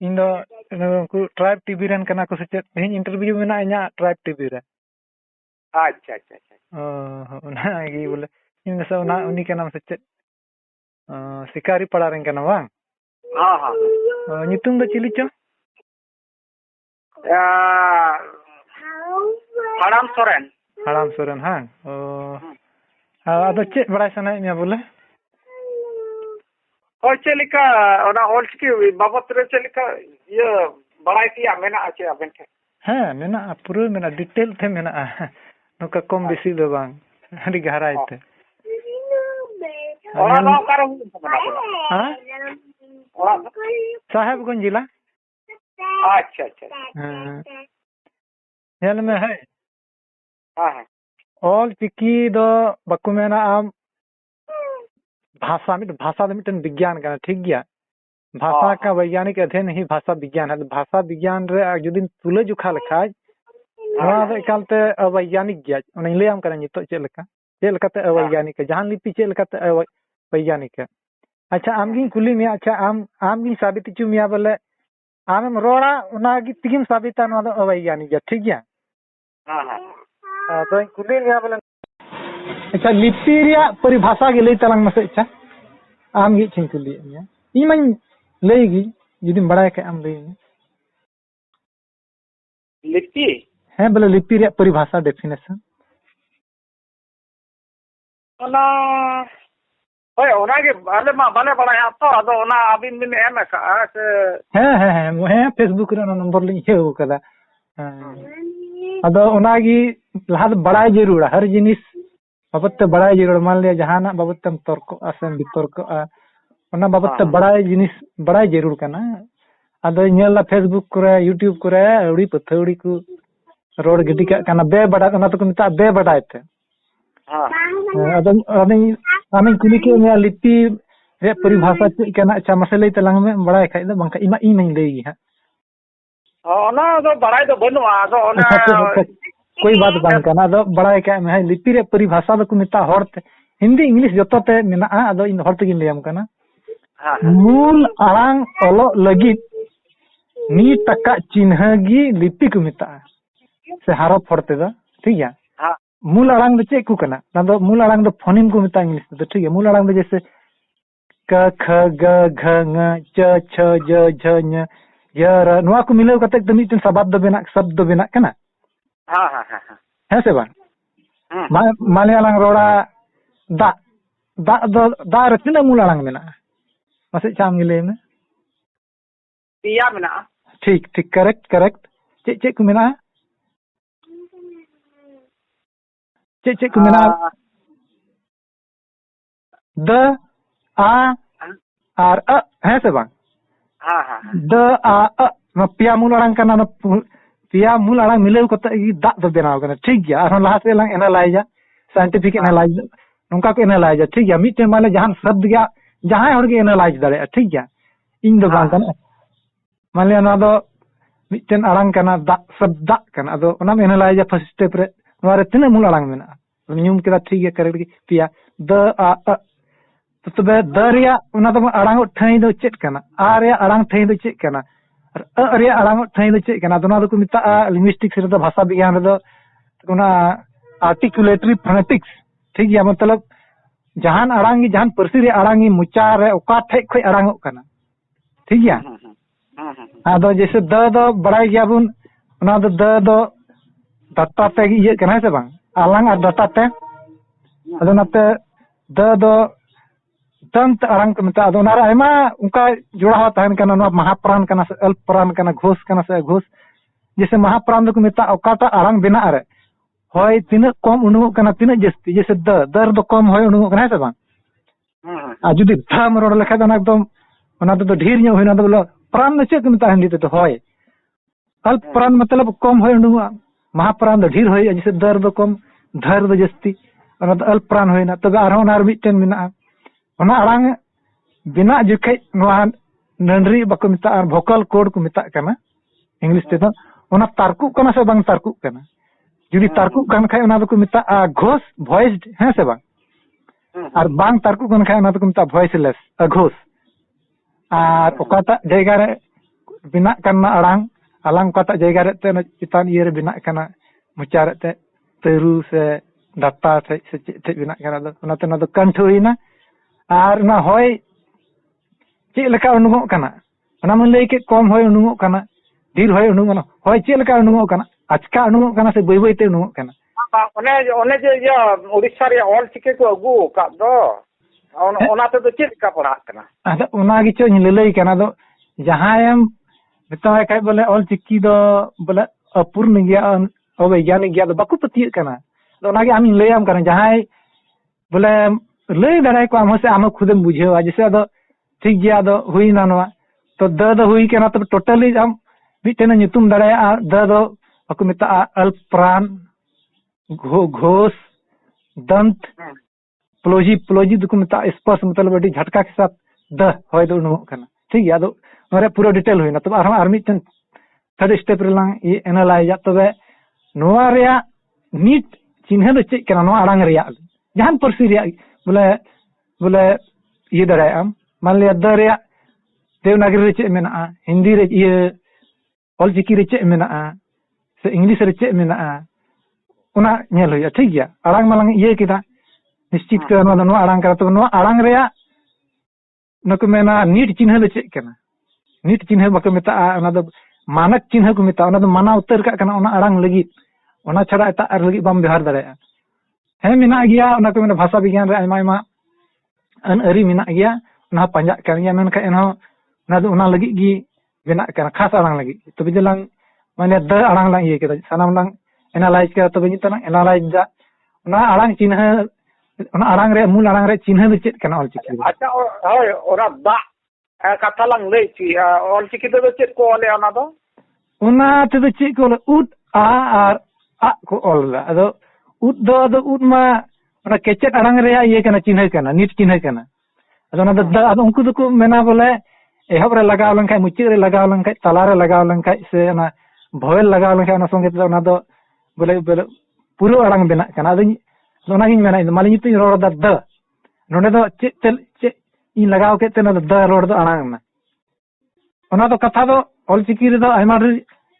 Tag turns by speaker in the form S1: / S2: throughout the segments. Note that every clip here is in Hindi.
S1: इन दो ट्राइब टीवी रन कना को से चेत तेहन इंटरव्यू मेना इना ट्राइब टीवी रे
S2: अच्छा अच्छा अच्छा
S1: ओना गी बोले इन से ओना उनी के नाम से चेत शिकारी पड़ा रेन कना बांग
S2: हाँ हाँ
S1: नितुम दो चिली चो हाड़ाम सोरेन हां अदो चेत बड़ा सनाय मिया बोले
S2: चलिका ऑलचिकी बाबत रे चलिका ये बड़ाई किया मेना अच्छे अबेन के
S1: हाँ मेना पूरा मेना डिटेल थे मेना नुका कम बेसी दो बांग हरी गहराई थे
S2: और ना कर
S1: हां साहेबगंज जिला
S2: अच्छा अच्छा
S1: हेल में है
S2: हां हां
S1: ऑल चिकी दो बकु मेना आम भाषा दो मिटन विज्ञान का ठीक गया भाषा का वैज्ञानिक अध्ययन ही भाषा विज्ञान है भाषा विज्ञान रे जुदी तुले जुखा लखाज नवा दो एकालते अवैज्ञानिक गया उन लेम करन नितो चेलकाते अवैज्ञानिक जहां लिपि चेलकाते वैज्ञानिक अच्छा आमगी कुली में अच्छा आमगी साबित चु मिया बोले आम रोड़ा उनागी तिगिम साबिता नवा दो अवैज्ञानिक गया ठीक गया
S2: हां हां
S1: तो कुली मिया बोले अच्छा लिपि रिया परिभाषा के लई तलंग मसे अच्छा आमगी छिन कुली मिया इमन लेगी जुदी बड़ा के आम लेगी
S2: लिपि
S1: है बोले लिपि रे परिभाषा डेफिनेशन
S2: ओना ओए ओना के बाले मा बाले बड़ा तो अदो ओना अबिन बिन एम का से
S1: है फेसबुक रे नंबर लिंक हे हो कदा अदो ओनागी लहा बड़ा जरूर हर जिनिस बाबत बड़ा जरूर मान लिया जहाना बाबत तर्क आसन बितर्क ओना बाबत बड़ा जिनिस बड़ा जरूर कना अदो नेला फेसबुक करे यूट्यूब करे अड़ी पथौड़ी को रोड गिटी कना बे बड़ा ओना तो मिता बे बड़ा थे हां अदो आमी कुली के ने लिपि रे परिभाषा चे कना अच्छा मसले तलंग में बड़ा खाइ दो बंका इमा ई नहीं लेगी है
S2: ओना दो बड़ा दो बनुआ दो ओना
S1: कोई बात बांग कना दो बड़ा का में लिपि रे परिभाषा दो मिता हरते हिंदी इंग्लिश जतो ते मेना अदो इन हरते गिन लेम कना मूल आड़ांग ओलो लगित नी टका चिन्हगी लिपि को मिता से हारो फरते दो ठीक है मूल आड़ांग दो चे को कना दो मूल आड़ांग दो फोनिम को मिता इंग्लिश दो ठीक है मूल आड़ांग दो जैसे क ख ग घ ng च छ ज झ ñ य र नोआ को मिलाव कते तो मिटन शब्द दो बेना कना
S2: हां हां हां
S1: है से बा मलयालम रोड़ा दा दा दो दा रे तिना मूल आड़ांग मेना मसे चाम गिले में
S2: पिया मेना
S1: ठीक करेक्ट चे को मेना चे को मेना द आ आर अ है से बांग
S2: हां हां
S1: द आ अ न पिया मूल आड़ांग कना पिया मूल आड़ांग मिलाव कते दा दो बेनाव कना ठीक गया और लाहा से लंग एनालाइज साइंटिफिक एनालाइज नोंका को एनालाइज ठीक गया मिटे माले जहां शब्द गया जहां हर के एनालाइज दाड़े ठीक गया इन दो बांग कना माले ना दो मिटन आड़ांग कना दा शब्द कना अदो ओना एनालाइज फर्स्ट स्टेप रे नोरे तिना मूल आड़ांग मेना न्यूम केदा ठीक गया करेक्ट पिया द आ अ तो तबे द रिया ओना दो आड़ांग ठई दो चेत कना आ रे आड़ांग ठई दो चेत कना अ रे आड़ांग ठई दो चेत कना दोना दो को मिता लिंग्विस्टिक्स रे दो भाषा विज्ञान रे दो ओना आर्टिकुलेटरी फोनेटिक्स ठीक गया मतलब जहान आड़ांगी जहान परसी रे आड़ांगी मुचा रे ओका ठे खय आड़ांग कना ठीक गया आदो जैसे द बड़ा गया बुन ओना दो डाटा पे ये कना से बांग आलांग और डाटा ते अदो नाते दो तंत आड़ांग को मिता अदो नारा आयमा उनका जोड़ा हुआ तहन कना नो महाप्राण कना से अल्प प्राण कना घोष कना से घोष जैसे महाप्राण को मिता ओकाटा आड़ांग बिना रे होय तिना कम उनु कना तिना जस्ती जैसे दर दो कम होय उनु कना से बांग आ जुदी धाम रोड लेखा दना एकदम ओना तो ढेर न्यो होइना तो बोलो प्राण चे को मिता हिंदी तो होय अल्प प्राण मतलब कम होय उनु महाप्राण दो ढेर होय जैसे दर दो कम धर दो जस्ती ओना तो अल्प प्राण होइना तबे आरो नार मिटन मिना ओना आड़ांग बिना जुखे नोआ नंडरी बको मिता वोकल कोड को मिता कना इंग्लिश ते तो ओना तारकु कना से बांग तारकु कना जुदी तारकु कन खाय ओना तो मिता घोष वॉइस्ड है से बांग और बांग तारकु कन खाय ओना तो मिता वॉइसलेस अघोष और ओकाटा जगह रे bina kana alang kata jaga re te citan iye re bina kana mocha re te teru se data se bina kana do ona te na do kanthuina ar na hoy cik leka unungok kana ona man lay ke kom hoy unungok kana dir hoy unungok kana hoy cik leka unungok kana achka unungok kana se boi boi te unungok kana
S2: one je ya Odisha re ol chike ko agu ka do ona te do cik ka pahak kana
S1: ada ona gi cho lelai kana do jahayam betul kai bole ol chiki do bole apurn gya obegyanik gya do baku pati kana do ona gi ami layam kana jahay bole lay darai ko am se am khudem bujhewa jese ado ठीक गया दो हुई ना नवा तो द हुई के ना तो टोटली हम मिटन nyutum दाड़ा द aku meta अल्पप्राण घोष दंत प्लोजी दुको मता स्पर्श मतलब अडी झटका के साथ द होय दो नो kana ठीक गया दो मारे पूरा डिटेल हुई ना तो आर मिटन थर्ड स्टेप रेलांग ये एनालाइज तबे नोवा रेया नीट चिन्ह दो चेक kana नोवा आड़ांग रेया जहान परसी रेया बोले ये दाड़ा am मान लिया द रेया देवनागरी रे चेक मेना हिंदी रे ये ऑलचिकी रे चेक मेना से इंग्लिश रे चेक मेना उना नेल होया ठीक गया आड़ांग मालांग ये किदा निश्चित कर नो आड़ांग कर तो नो आड़ांग रेया नको मेना नीट चिन्ह दो चेक kana नीट चिन्ह बको मेता ओना दो मानक चिन्ह को मेता ओना दो माना उतर का kana ओना आड़ांग लगी ओना छड़ा एता आर लगी बम व्यवहार दाड़ा हे मेना गया ओना को मेना भाषा विज्ञान रे आयमा अन अरी मेना गया ना पंजा करनिया मेन का एनो ना दो ओना लगी गी बेना kana खास आड़ांग लगी तो बिजलांग माने द आड़ांग लांग ये केदा सनाम लांग एनालाइज कर तो बिनी तना एनालाइज जा ओना आड़ांग चिन्ह ओना आड़ांग रे मूल आड़ांग रे चिन्ह दो चेक kana ऑलचिकी
S2: अच्छा होय ओरा दा कथा लांग लई ची ऑलचिकी दो चेक को ओले ओना दो
S1: ओना ते दो चेक को उट आ को ओलला अदो उट मा ओना केचेट आड़ांग रे ये kana चिन्ह kana नीट चिन्ह kana अदो उनको तो मेना बोले एहब रे लगाव लंखाय मुचिक रे लगाव लंखाय तला रे लगाव लंखाय से ना भोयल लगाव लंखाय ना संगे तो ना दो बोले पूरा आड़ांग बेना kana अदो ओना गिन मेना माली नितु रोड द नोने दो चे इन लगाव के ते ना द रोड दो आड़ांग ना ओना दो कथा दो ऑलचिकी रे दो आयमा रे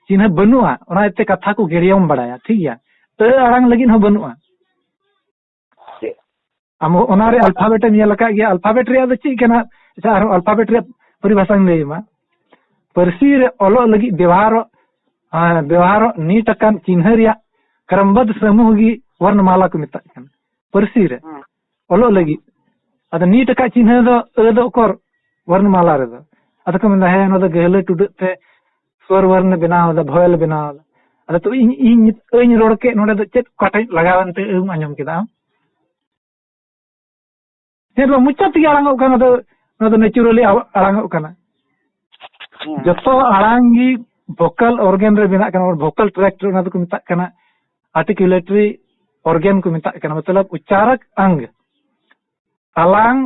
S1: चिन्ह बनुआ ओना एते कथा को गेड़ियम बड़ाया ठीक गया तो आड़ांग लगिन हो बनुआ am onare alphabet niya laka gya alphabet रे द ची kana अच्छा alphabet रे परिभाषा ले मा परसी रे ओलो लगी व्यवहार नीट कान चिन्ह रिया क्रमबद्ध समूह गी वर्णमाला को मिता कन परसी रे ओलो लगी अद नीट का चिन्ह दो अ कोर वर्णमाला रे दो अद को मेना है न दो गहले टुड ते स्वर वर्ण बनाव द भोयल बनाव अद तो इन रोड के नोडे दो चेत कटै लगावनते अंजम केदा हेलो मुच्चा ती आड़ांग kana do नेचुरली आड़ांग kana जतो आड़ांगी वोकल ऑर्गन रे बिना kana वोकल ट्रैक्ट ना तो को मिता kana आर्टिकुलेटरी ऑर्गन को मिता kana मतलब उच्चारक अंग alang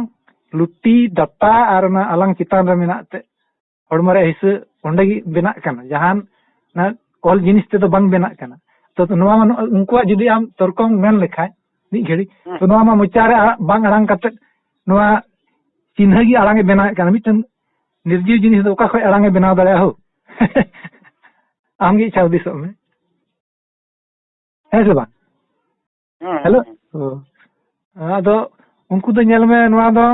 S1: लुटी दत्ता और ना alang चितान रे मिना ते हड़मो रे हिस ओंडे गी बिना kana जहान ना ऑल जिनिस ते तो बंग बिना kana तो नोवा उनको जुदी आम तर्कम मेन लेखाय नि घड़ी तो नोवा मा मुच्चारे बंग आड़ांग कते नोवा चिन्ह गी आड़ांगे बेना kana मिटन निर्जीव जिनिस दो का खय आड़ांगे बेना दाड़ा हो आमगी इच्छा दिसो में है से बा हेलो आदो उनको तो नेल में नोवा दो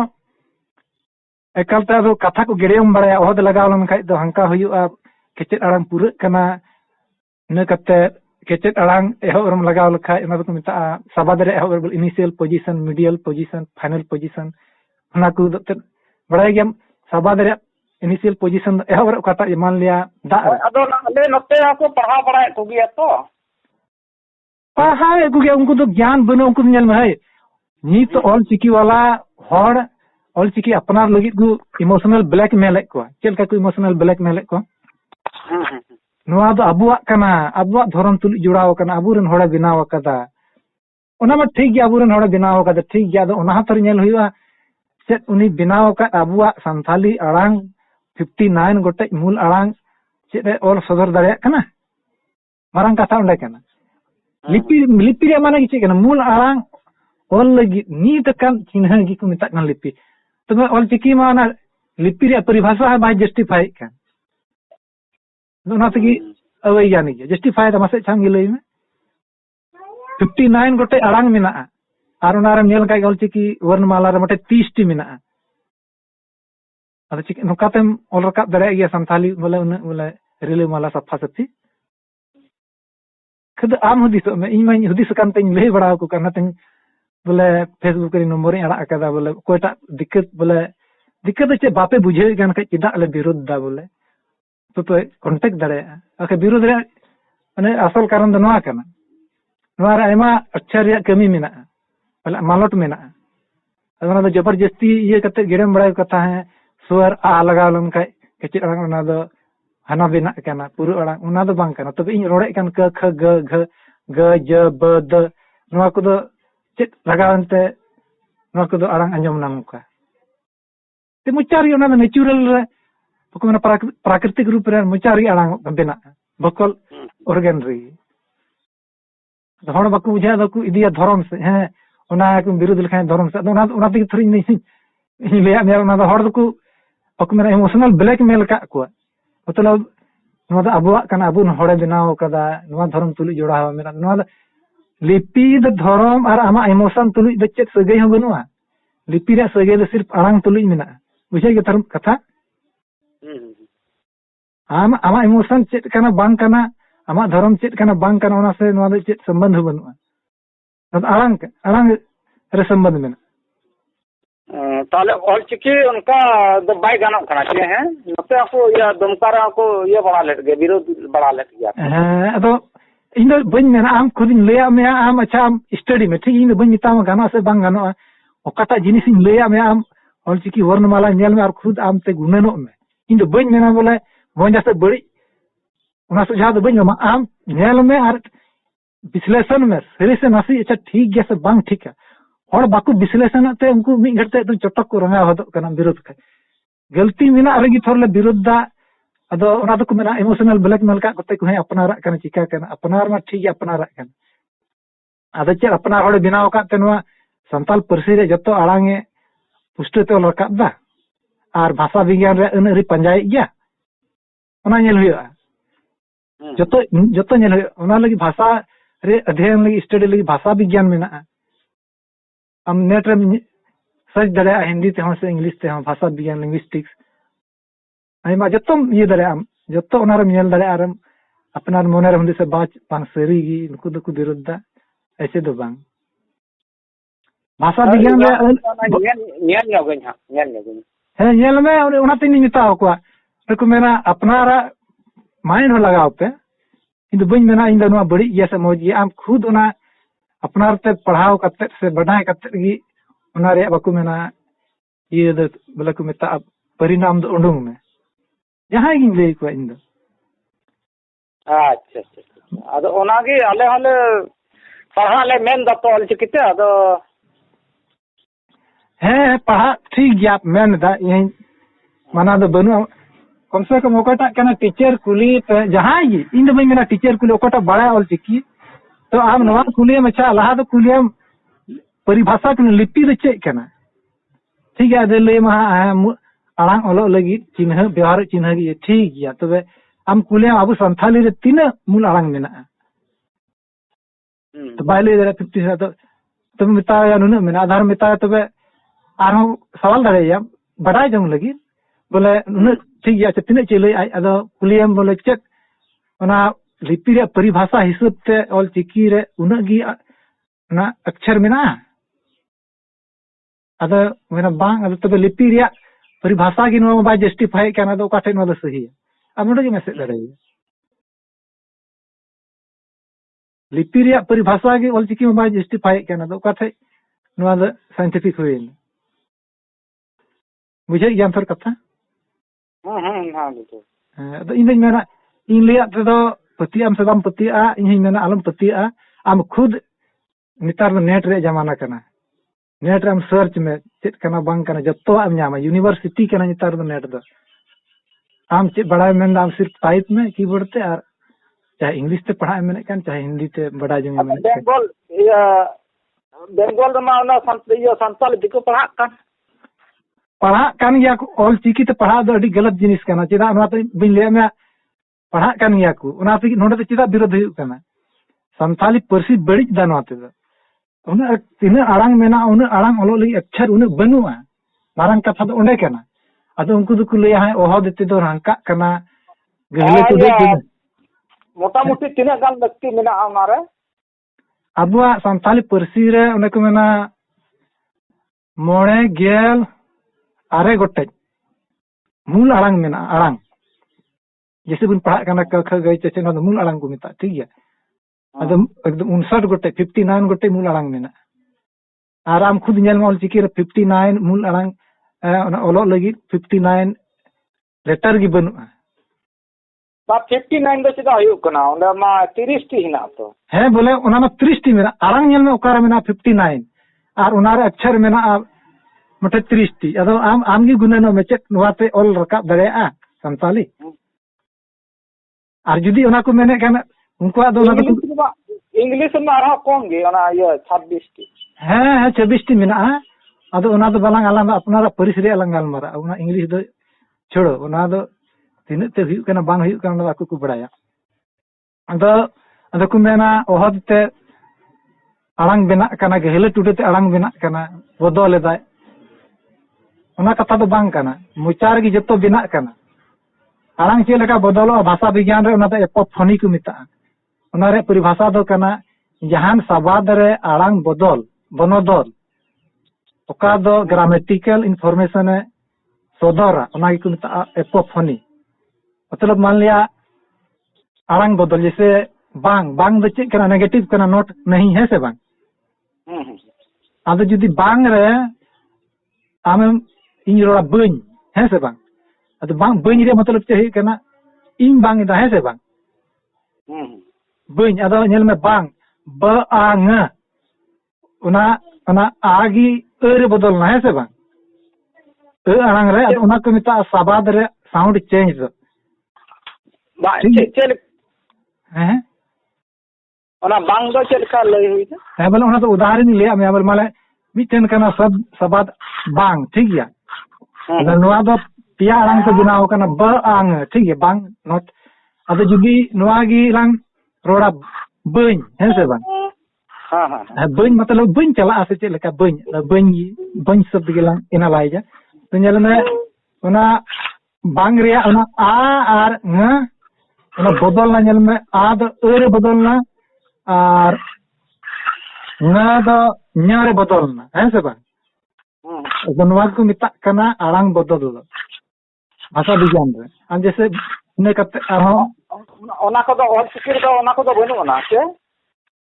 S1: एकालता दो कथा को गेड़ेम बड़ाया ओहद लगाव लन खाय दो हंका हुयुआ केचेट आड़ांग पूरा kana न कते केचेट आड़ांग एहरम लगाव लखाय ना को मिता सबाद रे एहर initial position medial position final position ना को बड़ाय गया सबाद रे इनिशियल पोजीशन एहर कता मान लिया दा
S2: अदो ले नते को पढ़ा पढ़ाए को गया तो
S1: पढ़ाए को गया उनको तो ज्ञान बनो उनको नेल में है नी तो ऑल चिकी वाला हर ऑल चिकी अपनार लगी को इमोशनल ब्लैकमेल को चेल का को इमोशनल ब्लैकमेल को नोआ दो अबुआ कना अबुआ धरम तुल जुड़ाव कना अबुरन होड़ा बिनाव कदा ओना मा ठीक गया अबुरन होड़ा बिनाव कदा ठीक गया दो ओना तर नेल हुआ चेत उनी बिनाव का अबुआ संथाली आड़ांग 59 गोटे मूल आड़ांग चेत और सदर दाड़े कना मारंग कथा उंडे कना लिपि रे माने चे कना मूल आड़ांग ऑल लगी नीट कान चिन्ह गी को मिता कन लिपि तबे ऑल चिकी मा ना लिपि रे परिभाषा है बाय जस्टिफाई का ᱚᱱᱟ ᱛᱮᱜᱮ ᱟᱹᱣᱟᱹᱭ ᱜᱟᱱ ᱜᱮᱭᱟ ᱡᱟᱥᱴᱤᱯᱷᱟᱭ ᱫᱟ ᱢᱟᱥᱮ ᱪᱷᱟᱢ ᱜᱮ ᱞᱟᱹᱭ ᱢᱮ 59 गोटे आड़ांग मेनाआ और उनारे नेल का ऑलचिकी वर्णमाला रे मटे 30 टी मेनाआ अद चिक नोकातेम ऑल रकाब दरे गया संथाली बोले उन बोले रिले माला सफा सफी खद आम हुदिस में इन माई हुदिस कान तेन लई बड़ा को करना तेन बोले फेसबुक रे नंबर रे आड़ा कदा बोले कोयटा दिक्कत चे बापे बुझे गान के चिदा ले विरोध दा बोले तो कांटेक्ट दरे आके विरोध रे माने असल कारण द नोआ कना नोआ रे आयमा अच्छा रे कमी मेना बोले मालट मेना अदना दो जबरदस्ती ये कते गिरम बड़ा कथा है स्वर आ लगा लन का केचित अड़ांग उना दो हना बेना कना पुरु अड़ांग उना दो बांग कना तबे इन रोड़े कन क ख ग घ ग ज ब द नोआ को दो चित लगावनते नोआ को दो अड़ांग अंजम नामुका ते मुचारी उना दो नेचुरल रे बको मना प्राकृतिक रूप रे मुचारी अड़ांग बेना बकल ऑर्गन रे हड़ बाकू बुझा दो इदिया धर्म से हैं उना को विरोध लिखा धर्म से उना ते थोड़ी नहीं ले आ उना हड़ दो बको मना इमोशनल ब्लैकमेल का को मतलब नोआ दो अबुआ कना अबुन हड़े बनाव कदा नोआ धर्म तुलि जोड़ा मेना नोआ लिपि द धर्म और आमा इमोशन तुलि द चेत सगै हो बनुआ लिपि रे सगै द सिर्फ अड़ांग तुलि मेना बुझे गे धर्म कथा आमा इमोशन चेत कना बांग कना आमा धर्म चेत कना बांग कना ओना से नोआ द चेत संबंध हो बनुआ अड़ांग रे संबंध मेना
S2: ताले ऑल चिकी उनका द बाय गानों कना छे हैं नते को या दमकारा को ये बड़ा लेट गए विरोध बड़ा लेट गया
S1: हां अदो इन दो बन मेना आम खुद लेया में आम अच्छा आम स्टडी में ठीक इन बन मिताम गाना से बांग गानो ओकाटा जिनिस इन लेया में आम ऑल चिकी वर्णमाला नेल में और खुद आम ते गुणनो में इन दो बन मेना बोले वंजा से बड़ी उना सुझाव दो बन आम नेल में और विश्लेषण में सही से नसी अच्छा ठीक गया से बांग ठीक है और बाकू विश्लेषण ते उनको मी घटते तो चटक को रंगा होदो कना विरोध का गलती मेना अरगी थोरले विरोध दा अदो ओना दो को मेना इमोशनल ब्लैकमेल का कते को है अपनारा कना चिका कना अपनार मा ठीक है अपनारा कना अदो चे अपनार होड़े बिनाव का तनवा संताल परसी रे जतो आड़ांगे पुष्टि ते लरकाब दा और भाषा विज्ञान रे अनरी पंजाई गया ओना नेल हुआ जतो नेल हुआ ओना लगी भाषा रे अध्ययन लगी स्टडी लगी भाषा विज्ञान मेना हम नेट रे सर्च दरे हिंदी ते से इंग्लिश ते भाषा विज्ञान लिंग्विस्टिक्स आइमा जतम ये दरे हम जतो ओना रे नेल दरे आरम अपनार मोने रे हुंदे से बात पान सरी गी नुकु दको विरोध दा ऐसे दो बांग भाषा विज्ञान रे नेल है नेल में ओना ते नि मिताव को रे को मेना अपनारा माइंड हो लगाव पे इन बन मेना इन दो बड़ी ये से मौज आम खुद ओना अपनार ते पढ़ाव कते से बढ़ाई कते गी ओना रे बाकू मेना ये द बोले को मेता परिणाम दो उडुंग में जहां गिन ले को इन दो
S2: अच्छा अच्छा अदो ओना गे आले हले पढ़ा ले मेन द तो चिकिते अदो
S1: है पढ़ा ठीक गया मेन दा यही माना दो बनु कम से कम ओकटा कना टीचर कुली पे जहां गी इन दो मेना टीचर कुली ओकटा बड़ा ऑल चिकी तो आम नवा कुलियम अच्छा लहा दो कुलियम परिभाषा के लिपि दे चेक करना ठीक है दे ले महा अड़ांग ओलो लगी चिन्ह व्यवहार चिन्ह गी ठीक गया तबे आम कुलियम अब संथाली रे तीन मूल अड़ांग मेना तो बाइले दे 50 तो मिता या नुन मेना आधार मिता तबे आरो सवाल दरे या बड़ाई जम लगी बोले नुन ठीक गया तीन चले अदो कुलियम बोले चेक ओना लिपि रे परिभाषा हिसाब ते ऑल चिकी रे उनगी ना अक्षर मेना अदो मेना बांग अदो तबे लिपि रे परिभाषा की नो बा जस्टिफाई करना दो काठे नो सही है अब नोडे मैसेज दरे लिपि रे परिभाषा की ऑल चिकी में बा जस्टिफाई करना दो काठे नो द साइंटिफिक हुई बुझे ज्ञान थोर कथा
S2: हां तो
S1: अदो इन मेना इन लिया तो पतिया से बाम पतिया इन मेना आलम पतिया आम खुद नितार नेट रे जमाना कना नेट रे सर्च में चेत कना बांग कना जत्तो आम न्यामा यूनिवर्सिटी कना नितार नेट दो आम चे बड़ा में आम सिर्फ टाइप में कीबोर्ड ते और चाहे इंग्लिश ते पढ़ा में कन चाहे हिंदी ते बड़ा जंग में
S2: बेंगोल मा ना संताल दिको
S1: पढ़ा कान या ऑल चिकी ते पढ़ा दो अडी गलत जिनिस कना चेदा ना ते बिन ले में पढ़ा कान गया को उना ते नोडे चिदा विरोध हुई कना संताली परसी बड़िज दा नोते दा उना तिना आड़ांग मेना उना आड़ांग ओलो लई अक्षर उना बनुआ मारंग कथा दो ओंडे कना अदो उनको दो को लैया है ओहो देते दो रंका कना गहले को दे
S2: मोटा मोटी तिना गान लक्ति मेना आमारे
S1: अबुआ संताली परसी रे उना को मेना मोड़े गेल आरे गोटे मूल आड़ांग मेना आड़ांग जैसे बुन पढ़ा कना क ख गई चेचे ना मूल आड़ांग को मिता ठीक है एकदम 59 गोटे 59 गोटे मूल आड़ांग मेना आराम खुद नेल मोल चिकी रे 59 मूल आड़ांग ओलो लगी 59 लेटर गी बनुआ
S2: बा 59 दो चिदा हुई कना ओंडा मा 30 टी हिना तो
S1: है बोले ओना मा 30 टी मेना आड़ांग नेल में ओकारा मेना 59 और उनारे अक्षर मेना मटे 30 टी अदो आम गी गुनेनो मेचेत नवाते ऑल रकाब दरेआ संताली और जुदी ओना को मेने कना उनको आदो ना
S2: इंग्लिश में आरा कौन गे ओना ये 26 टी
S1: है 26 टी मेना आदो ओना दो बालांग आलांग अपनारा परिस रे आलांग गालमारा ओना इंग्लिश दो छोड़ो ओना दो तिने ते हुई कना बांग हुई कना आकु को बड़ाया अदो को मेना ओहदते आड़ांग बेना कना गहले टुटेते आड़ांग बेना कना बदल दाय ओना कथा दो बांग कना मुचार गी जतो बेना कना आड़ांग चे लेका बदलो भाषा विज्ञान रे ओना दो एपोफोनी को मिता ओना रे परिभाषा दो कना जहान सबाद रे आड़ांग बदल बनोदल ओका दो ग्रामेटिकल इनफॉर्मेशन है सोदरा ओना की को मिता एपोफोनी मतलब मान लिया आड़ांग बदल जैसे बांग बांग दो चेक कना नेगेटिव कना नोट नहीं है से बांग आदो जुदी बांग रे आम इन रोड़ा बन है से बांग अदो बांग बन रे मतलब चाहिए कना इन बांग दा है से बांग बन अदो नेल में बांग ब आंग उना उना आगी रे बदल ना है से बांग आड़ांग रे अदो उना को मिता सबाद रे साउंड चेंज दो
S2: बा चेल
S1: हैं
S2: ओना बांग दो चेल का लई हुई
S1: है बोले ओना तो उदाहरण ले मैं बोले माले मिटेन कना सब सबाद बांग ठीक है अदो नोआ दो पिया आड़ांग को बनाव कना ब आंग ठीक है बांग नोट अदो जुदी नोआ गी लांग रोड़ा बन है से बांग
S2: हां हां
S1: बन मतलब बन चला से चे लेका बन शब्द गे लांग एनालाइज तो नेल में ओना बांग रे ओना आ और न ओना बदल ना नेल में आ दो रे बदल ना और न दो nya रे बदल ना है से बांग जनवाद को मिता कना आड़ांग बदल दो भाषा विज्ञान रे हम जैसे ने कते
S2: ओना को दो और सिकिर दो ओना को दो बनु ना के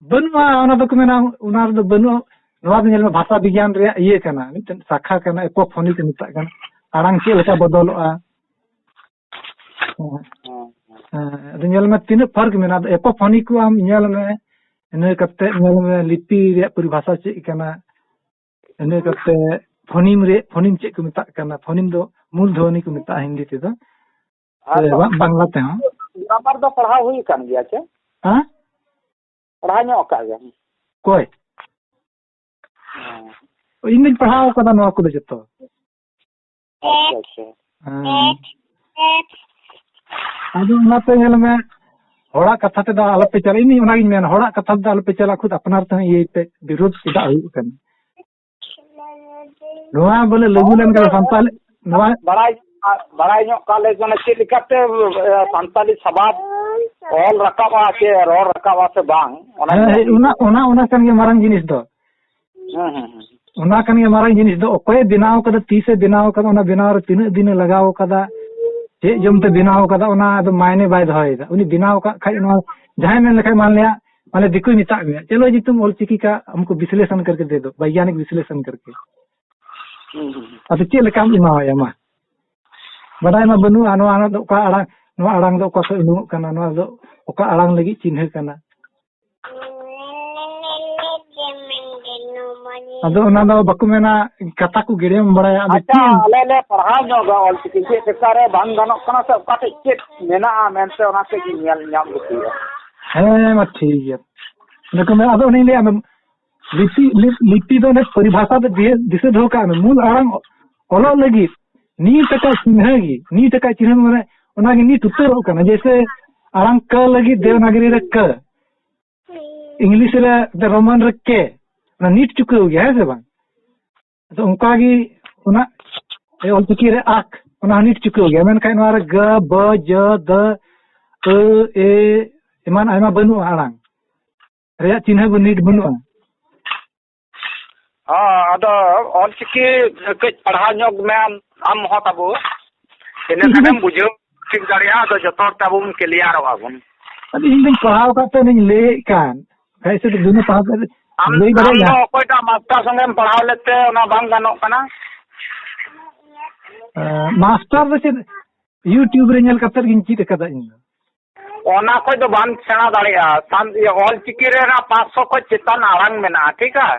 S1: बनुआ ओना दो को मेना ओना दो बनु नवाद नेल में भाषा विज्ञान रे ये कना मितन शाखा कना एपोफोनी को मिता कना आड़ांग चे लेका बदलवा नेल में तीन फर्क मेना एपोफोनी को हम नेल में ने कते नेल में लिपि रे परिभाषा चे कना ने कते फोनिम चे को मिता कना फोनिम दो मूल ध्वनि को मिता हिंदी ते दो बांग्ला ते हां
S2: ग्रामर दो पढ़ा हुई कान गया छे
S1: हां
S2: पढ़ा नो का गया
S1: कोई इंग्लिश पढ़ाओ कदा नो को जतो
S2: अच्छा
S1: आदो नाते नेल में होड़ा कथा ते दा अलपे चला इनी ओना गिन मेन होड़ा कथा दा अलपे चला खुद अपनार ते ये पे विरोध इदा हुई कन नोआ बोले लगुलन का संताल नोआ
S2: बड़ाई नो काले जने चे लिखाते संताली सबाद ऑल रकाबा के रोड रकाबा से बांग
S1: ओना कन के मारंग जिनिस दो ओना कन के मारंग जिनिस दो ओकोय बिनाव कदा 30 बिनाव कदा ओना बिनाव रे 3 दिन लगाव कदा चे जमते बिनाव कदा ओना दो मायने बाय दहोयदा उनी बिनाव का खाई नो जहां में लिखा मान लिया माने दिकु मिता गया चलो जी तुम ऑल चिकी का हमको विश्लेषण करके दे दो वैज्ञानिक विश्लेषण करके अब चे लेका इमाया मा बडाय मा बनु आनो दो का आड़ांग दो का इनु कना नो दो ओका आड़ांग लगी चिन्ह कना अदो ओना दो बकु मेना कथा को गिरेम बडाया
S2: अच्छा ले पढ़ा नो गा ऑल चिकी चे तेकारे बांग गानो कना सब काटे चे मेना मेनते ओना के न्याल न्याम गुतिया
S1: है मा ठीक है देखो मैं अदो नहीं ले लिपि दो ने परिभाषा दे दिसे धो का मूल आड़ांग ओलो लगी नी टका चिन्ह गी नी टका चिन्ह माने ओना गी नी तुतर हो कना जैसे आराम क लगी देवनागरी रे क इंग्लिश रे रोमन रे के नीट चुके गया है से बांग तो उनका की उना ऑलचिकी रे आख उना नीट चुके गया मेन खाय नोरा ग ब ज द ए एमान आयमा बनु आराम रे चिन्ह ब नीट बनु
S2: हाँ अदो ऑलचिकी के पढ़ा जोग में हम हो तबो इने कदम बुझो ठीक दाड़िया तो जतो तबुम क्लियर होबुन
S1: अब इन पढ़ाओ का तो नहीं ले कान ऐसे तो दुनिया पढ़ा कर
S2: ले बड़े कोईटा मास्टर संगे पढ़ाओ लेते ना बांग गानो कना
S1: मास्टर बसे यूट्यूब रे नेल कतर गिन चीत कदा इन
S2: ओना को तो बांग सेना दाड़िया सान ये ऑलचिकी रे ना 500 को चितान आड़ांग में ना ठीक है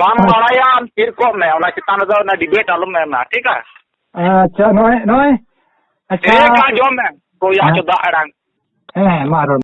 S2: बांग बाड़ाया हम फिर को में ओना चितान दो ना डिबेट आलम में ना ठीक है
S1: अच्छा नोय नोय अच्छा
S2: का जो में कोई आ जो दा आड़ांग
S1: मारो